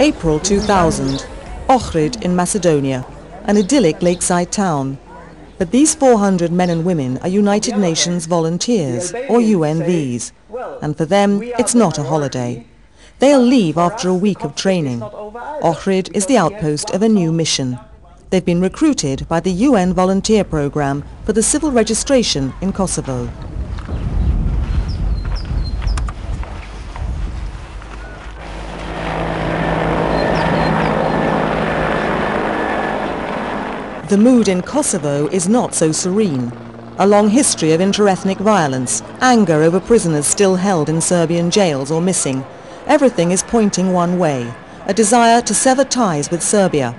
April 2000, Ohrid in Macedonia, an idyllic lakeside town. But these 400 men and women are United Nations volunteers, or UNVs, and for them it's not a holiday. They'll leave after a week of training. Ohrid is the outpost of a new mission. They've been recruited by the UN volunteer program for the civil registration in Kosovo. The mood in Kosovo is not so serene. A long history of interethnic violence, anger over prisoners still held in Serbian jails or missing. Everything is pointing one way, a desire to sever ties with Serbia.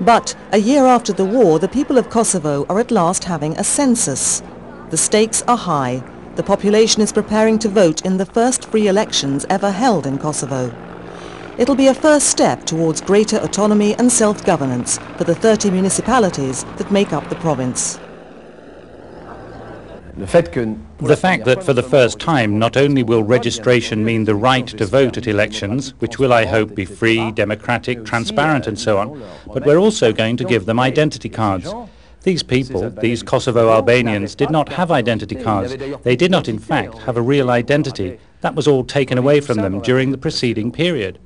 But a year after the war, the people of Kosovo are at last having a census. The stakes are high. The population is preparing to vote in the first free elections ever held in Kosovo. It'll be a first step towards greater autonomy and self-governance for the 30 municipalities that make up the province. The fact that for the first time not only will registration mean the right to vote at elections, which will, I hope, be free, democratic, transparent and so on, but we're also going to give them identity cards. These people, these Kosovo Albanians, did not have identity cards. They did not, in fact, have a real identity. That was all taken away from them during the preceding period.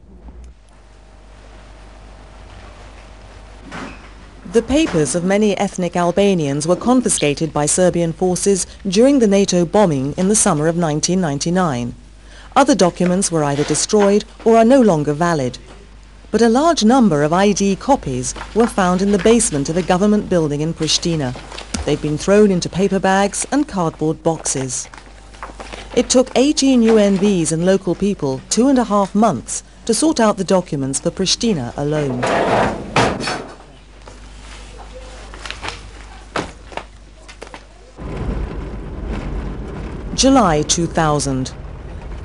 The papers of many ethnic Albanians were confiscated by Serbian forces during the NATO bombing in the summer of 1999. Other documents were either destroyed or are no longer valid. But a large number of ID copies were found in the basement of a government building in Pristina. They've been thrown into paper bags and cardboard boxes. It took 18 UNVs and local people 2.5 months to sort out the documents for Pristina alone. July 2000.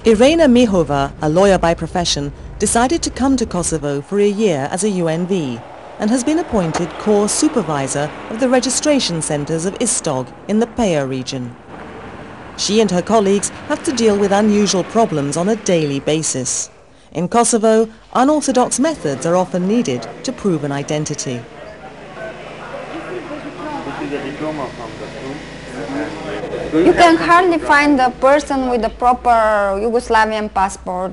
Irena Mihova, a lawyer by profession, decided to come to Kosovo for a year as a UNV and has been appointed core supervisor of the registration centres of Istog in the Peja region. She and her colleagues have to deal with unusual problems on a daily basis. In Kosovo, unorthodox methods are often needed to prove an identity. You can hardly find a person with a proper Yugoslavian passport.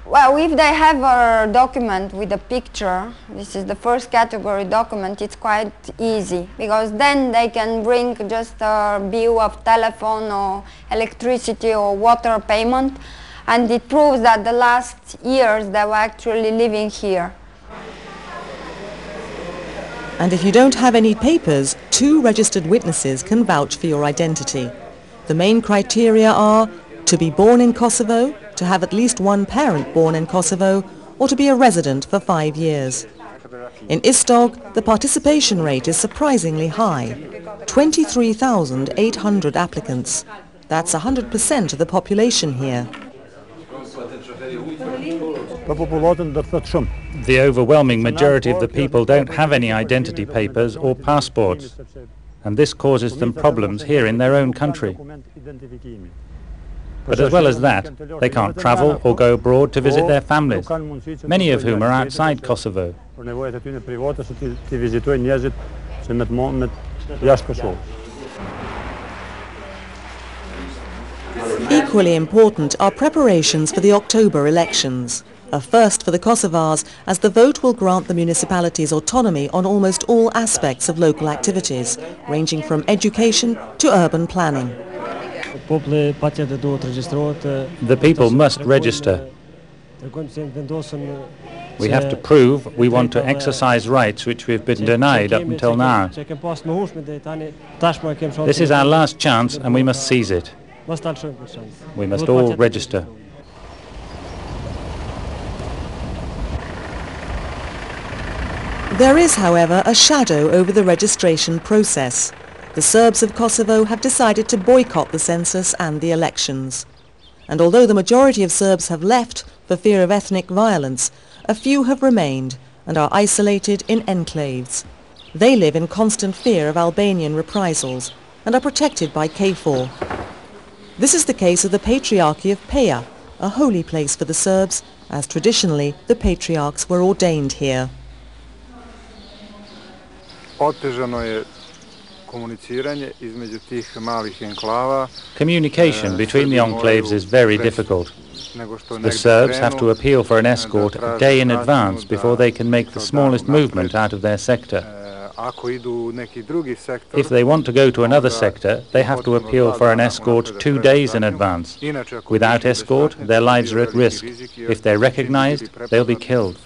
Well, if they have a document with a picture, this is the first category document, it's quite easy, because then they can bring just a bill of telephone or electricity or water payment, and it proves that the last years they were actually living here. And if you don't have any papers, 2 registered witnesses can vouch for your identity. The main criteria are to be born in Kosovo, to have at least one parent born in Kosovo, or to be a resident for 5 years. In Istog, the participation rate is surprisingly high. 23,800 applicants. That's 100% of the population here. The overwhelming majority of the people don't have any identity papers or passports, and this causes them problems here in their own country. But as well as that, they can't travel or go abroad to visit their families, many of whom are outside Kosovo. Equally important are preparations for the October elections. A first for the Kosovars, as the vote will grant the municipalities autonomy on almost all aspects of local activities, ranging from education to urban planning. The people must register. We have to prove we want to exercise rights which we've been denied up until now. This is our last chance and we must seize it. We must all register. There is, however, a shadow over the registration process. The Serbs of Kosovo have decided to boycott the census and the elections. And although the majority of Serbs have left for fear of ethnic violence, a few have remained and are isolated in enclaves. They live in constant fear of Albanian reprisals and are protected by KFOR. This is the case of the Patriarchy of Peja, a holy place for the Serbs as traditionally the patriarchs were ordained here. Communication between the enclaves is very difficult. The Serbs have to appeal for an escort a day in advance before they can make the smallest movement out of their sector. If they want to go to another sector, they have to appeal for an escort 2 days in advance. Without escort, their lives are at risk. If they're recognized, they'll be killed.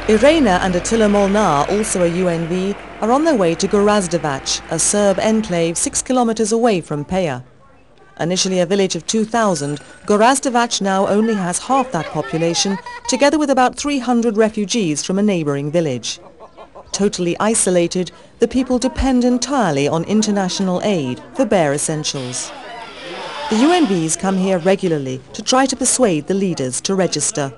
Irena and Attila Molnar, also a UNV, are on their way to Gorazdevac, a Serb enclave 6 kilometers away from Peja. Initially a village of 2,000, Gorazdevac now only has half that population, together with about 300 refugees from a neighboring village. Totally isolated, the people depend entirely on international aid for bare essentials. The UNVs come here regularly to try to persuade the leaders to register.